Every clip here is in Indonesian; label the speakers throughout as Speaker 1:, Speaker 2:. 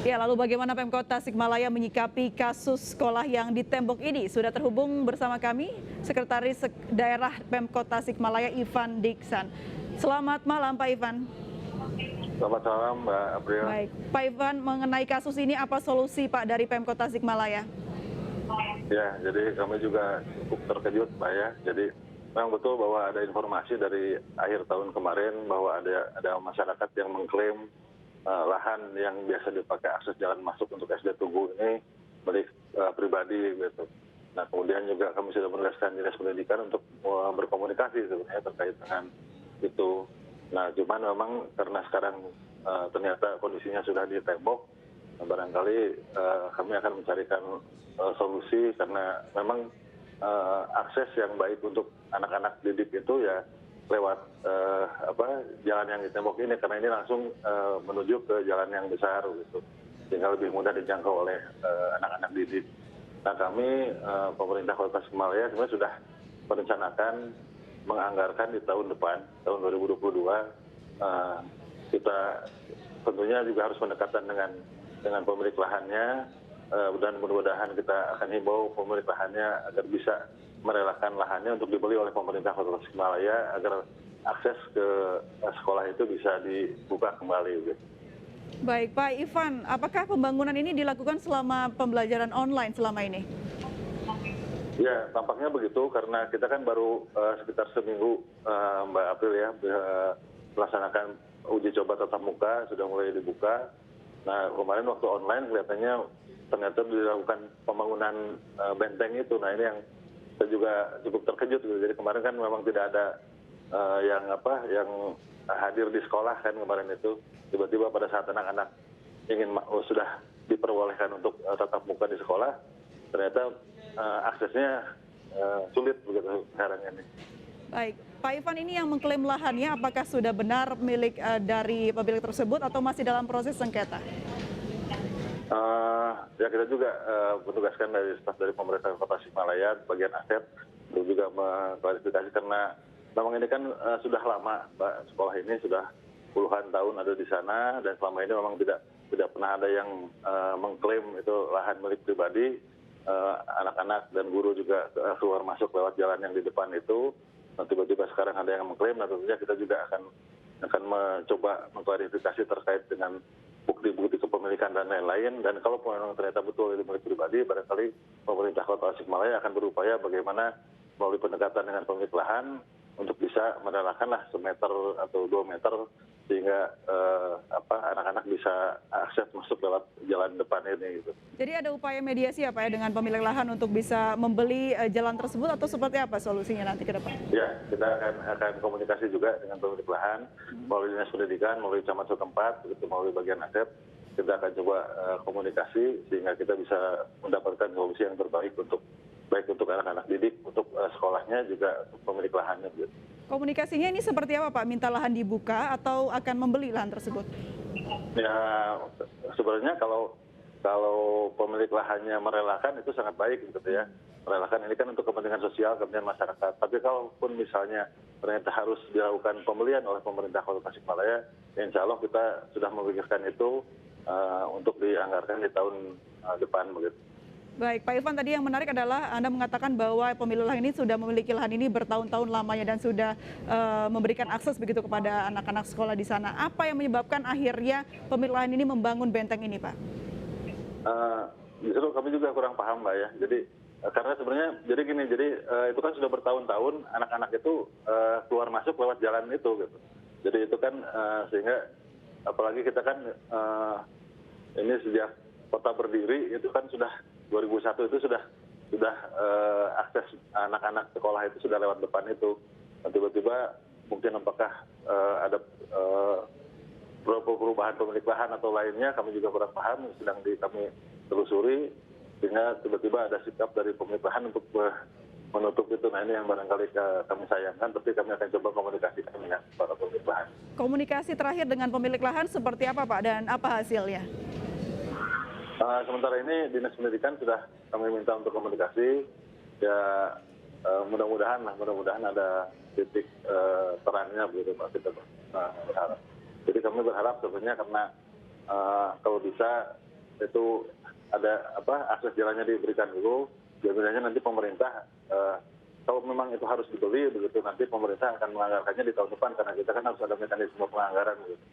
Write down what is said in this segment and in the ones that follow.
Speaker 1: Ya, lalu bagaimana Pemkot Tasikmalaya menyikapi kasus sekolah yang ditembok ini? Sudah terhubung bersama kami Sekretaris Daerah Pemkot Tasikmalaya Ivan Diksan. Selamat malam Pak Ivan.
Speaker 2: Selamat malam Mbak April.
Speaker 1: Baik, Pak Ivan, mengenai kasus ini apa solusi Pak dari Pemkot Tasikmalaya?
Speaker 2: Ya, jadi kami juga cukup terkejut Mbak ya. Jadi memang betul bahwa ada informasi dari akhir tahun kemarin bahwa ada masyarakat yang mengklaim lahan yang biasa dipakai akses jalan masuk untuk SD Tugu ini milik pribadi gitu. Nah kemudian juga kami sudah menugaskan Dinas Pendidikan untuk berkomunikasi sebenarnya terkait dengan itu. Nah cuman memang karena sekarang ternyata kondisinya sudah ditembok, barangkali kami akan mencarikan solusi karena memang akses yang baik untuk anak-anak didik itu ya lewat jalan yang ditembok ini, karena ini langsung menuju ke jalan yang besar gitu, sehingga lebih mudah dijangkau oleh anak-anak didik. Nah kami pemerintah Kota Tasikmalaya sebenarnya sudah merencanakan menganggarkan di tahun depan, tahun 2022, kita tentunya juga harus pendekatan dengan pemilik lahannya, dan mudah-mudahan kita akan himbau pemilik lahannya agar bisa merelakan lahannya untuk dibeli oleh pemerintah Kota Tasikmalaya agar akses ke sekolah itu bisa dibuka kembali.
Speaker 1: Baik, Pak Ivan, apakah pembangunan ini dilakukan selama pembelajaran online selama ini?
Speaker 2: Ya, tampaknya begitu karena kita kan baru sekitar seminggu Mbak April ya melaksanakan uji coba tatap muka, sudah mulai dibuka. Nah kemarin waktu online kelihatannya ternyata dilakukan pembangunan benteng itu. Nah ini yang saya juga cukup terkejut gitu. Jadi kemarin kan memang tidak ada yang hadir di sekolah kan kemarin itu. Tiba-tiba pada saat anak-anak sudah diperbolehkan untuk tatap muka di sekolah, ternyata aksesnya sulit begitu sekarang ini.
Speaker 1: Baik, Pak Ivan, ini yang mengklaim lahannya apakah sudah benar milik dari pemilik tersebut atau masih dalam proses sengketa?
Speaker 2: Ya kita juga menugaskan dari staf dari pemerintah Kota Tasikmalaya bagian aset untuk juga mengklarifikasi karena memang ini kan sudah lama Mbak, sekolah ini sudah puluhan tahun ada di sana dan selama ini memang tidak pernah ada yang mengklaim itu lahan milik pribadi. Anak-anak dan guru juga keluar masuk lewat jalan yang di depan itu. Nah, tiba-tiba sekarang ada yang mengklaim, nah tentunya kita juga akan mencoba mengklarifikasi terkait dengan bukti-bukti kepemilikan dan lain-lain. Dan kalau memang ternyata betul itu milik pribadi, barangkali pemerintah Kota Tasikmalaya akan berupaya bagaimana melalui pendekatan dengan pemilik lahan untuk bisa merelakanlah semeter atau 2 meter sehingga anak-anak bisa akses masuk lewat jalan depan ini gitu.
Speaker 1: Jadi ada upaya mediasi ya Pak ya dengan pemilik lahan untuk bisa membeli jalan tersebut atau seperti apa solusinya nanti ke depan?
Speaker 2: Ya, kita akan komunikasi juga dengan pemilik lahan melalui Dinas Pendidikan, melalui camat setempat, melalui bagian aset. Kita akan coba komunikasi sehingga kita bisa mendapatkan solusi yang terbaik baik untuk anak-anak didik, untuk sekolahnya juga untuk pemilik lahannya. Gitu.
Speaker 1: Komunikasinya ini seperti apa Pak? Minta lahan dibuka atau akan membeli lahan tersebut?
Speaker 2: Ya, sebenarnya kalau pemilik lahannya merelakan itu sangat baik gitu ya. Merelakan ini kan untuk kepentingan sosial, kepentingan masyarakat. Tapi kalaupun misalnya ternyata harus dilakukan pembelian oleh pemerintah Kota Tasikmalaya, ya insya Allah kita sudah memikirkan itu untuk dianggarkan di tahun depan begitu.
Speaker 1: Baik, Pak Ivan, tadi yang menarik adalah Anda mengatakan bahwa pemilik lahan ini sudah memiliki lahan ini bertahun-tahun lamanya dan sudah memberikan akses begitu kepada anak-anak sekolah di sana. Apa yang menyebabkan akhirnya pemilik lahan ini membangun benteng ini, Pak?
Speaker 2: Justru kami juga kurang paham, Mbak ya. Jadi karena sebenarnya jadi itu kan sudah bertahun-tahun anak-anak itu keluar masuk lewat jalan itu gitu. Jadi itu kan sehingga apalagi kita kan ini sejak kota berdiri itu kan sudah 2001 itu sudah akses anak-anak sekolah itu sudah lewat depan itu. Dan tiba-tiba mungkin apakah ada perubahan pemilik lahan atau lainnya, kami juga kurang paham, sedang kami telusuri, sehingga tiba-tiba ada sikap dari pemilik lahan untuk menutup itu. Nah ini yang barangkali kami sayangkan, tapi kami akan coba komunikasikan dengan para pemilik lahan.
Speaker 1: Komunikasi terakhir dengan pemilik lahan seperti apa Pak dan apa hasilnya?
Speaker 2: Sementara ini Dinas Pendidikan sudah kami minta untuk komunikasi, ya mudah-mudahan ada titik terangnya begitu Pak, kita berharap. Jadi kami berharap sebenarnya karena kalau bisa itu ada akses jalannya diberikan dulu. Jaminannya nanti pemerintah kalau memang itu harus dibeli begitu, nanti pemerintah akan menganggarkannya di tahun depan karena kita kan harus ada mekanisme penganggaran gitu.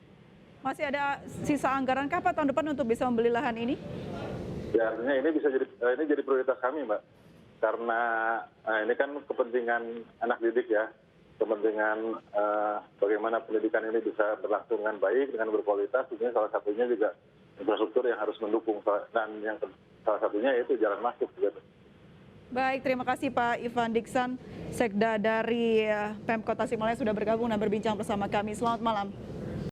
Speaker 1: Masih ada sisa anggaran kah Pak tahun depan untuk bisa membeli lahan ini?
Speaker 2: Ya artinya ini bisa jadi prioritas kami, Mbak. Karena ini kan kepentingan anak didik ya, kepentingan bagaimana pendidikan ini bisa berlangsung dengan baik, dengan berkualitas. Tentunya salah satunya juga infrastruktur yang harus mendukung, dan yang salah satunya yaitu jalan masuk gitu.
Speaker 1: Baik, terima kasih Pak Ivan Diksan, Sekda dari Pemkot Tasikmalaya sudah bergabung dan berbincang bersama kami. Selamat malam.